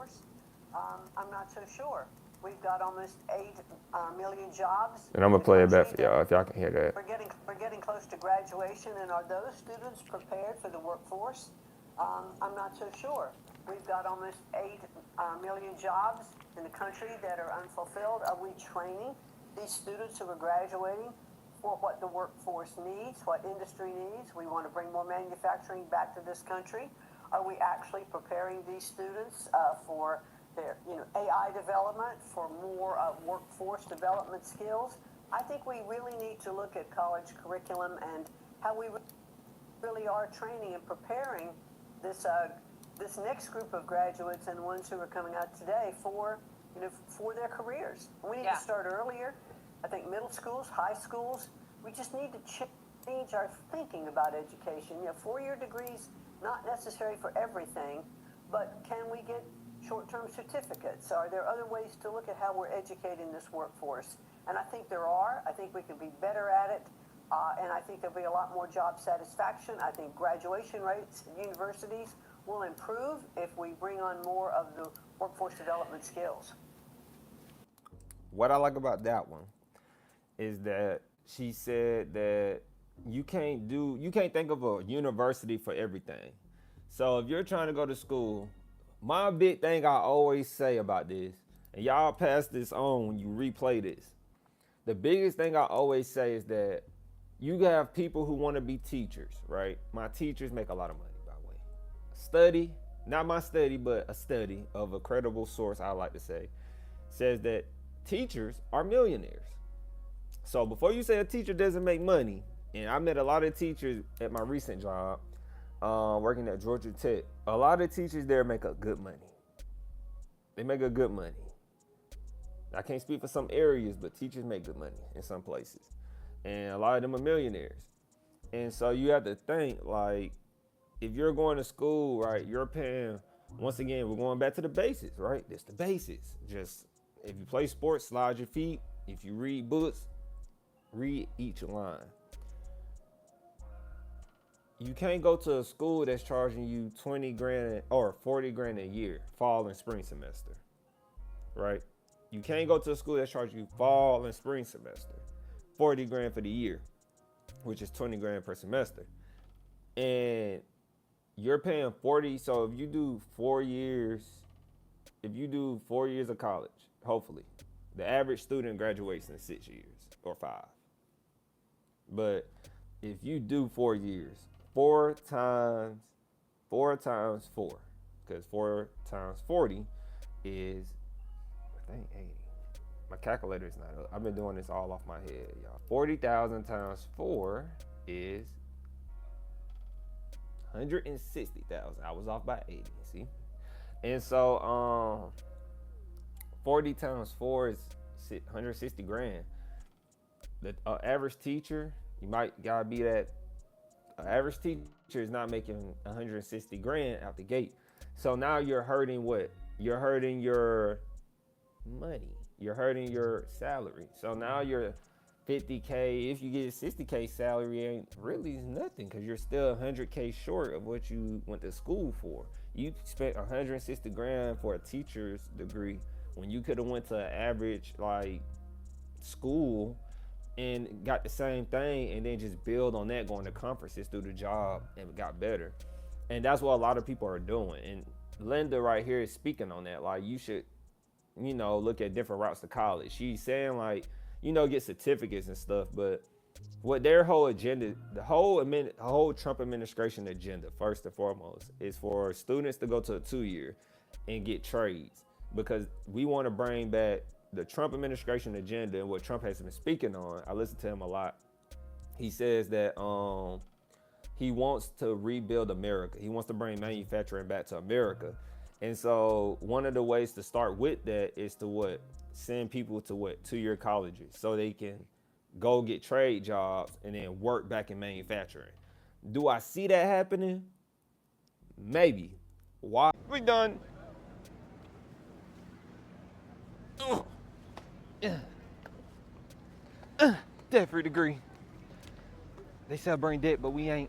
workforce? I'm not so sure. We've got almost 8 million jobs. And I'm gonna play it back for y'all if y'all can hear that. We're getting close to graduation, and are those students prepared for the workforce? I'm not so sure. We've got almost 8 million jobs in the country that are unfulfilled. Are we training these students who are graduating for what the workforce needs, what industry needs? We want to bring more manufacturing back to this country. Are we actually preparing these students for their AI development, for more workforce development skills? I think we really need to look at college curriculum and how we really are training and preparing this this next group of graduates and the ones who are coming out today for their careers. We need to start earlier. I think middle schools, high schools, we just need to change our thinking about education. 4-year degrees, not necessary for everything, but can we get short-term certificates? Are there other ways to look at how we're educating this workforce? And I think there are. I think we can be better at it. And I think there'll be a lot more job satisfaction. I think graduation rates at universities will improve if we bring on more of the workforce development skills. What I like about that one is that she said that you can't think of a university for everything. So if you're trying to go to school, my big thing I always say about this, and y'all pass this on when you replay this, the biggest thing I always say is that you have people who want to be teachers, right? My teachers make a lot of money, by the way. Study, not my study, but a study of a credible source, I like to say, says that teachers are millionaires. So before you say a teacher doesn't make money, and I met a lot of teachers at my recent job, working at Georgia Tech, a lot of teachers there make a good money. They make a good money. I can't speak for some areas, but teachers make good money in some places. And a lot of them are millionaires. And so you have to think, like, if you're going to school, right, you're paying, once again, we're going back to the basics, right? It's the basics. Just, if you play sports, slide your feet. If you read books, read each line. You can't go to a school that's charging you 20 grand or 40 grand a year, fall and spring semester, right? You can't go to a school that's charging you fall and spring semester, 40 grand for the year, which is 20 grand per semester. And you're paying 40. So if you do 4 years, of college, hopefully, the average student graduates in 6 years or 5. But if you do 4 years, 4 times 4, because 4 times 40 is, I think, 80. My calculator is not up. I've been doing this all off my head, y'all. 40,000 times 4 is 160,000. I was off by 80, see? And so 40 times 4 is 160 grand. The average teacher, gotta be that. An average teacher is not making 160 grand out the gate. So now you're hurting what? You're hurting your money. You're hurting your salary. So now you're 50K. If you get a 60K salary, ain't really nothing, because you're still 100K short of what you went to school for. You spent 160 grand for a teacher's degree when you could have went to an average school and got the same thing, and then just build on that, going to conferences, do the job, and got better. And that's what a lot of people are doing. And Linda right here is speaking on that. Like, you should, look at different routes to college. She's saying, like, get certificates and stuff, but what their whole agenda, the whole Trump administration agenda, first and foremost, is for students to go to a 2-year and get trades, because we want to bring back the Trump administration agenda and what Trump has been speaking on. I listen to him a lot. He says that he wants to rebuild America. He wants to bring manufacturing back to America. And so one of the ways to start with that is to send people to 2-year colleges so they can go get trade jobs and then work back in manufacturing. Do I see that happening? Maybe. Why? We done. Debt-free degree. They celebrating debt, but we ain't.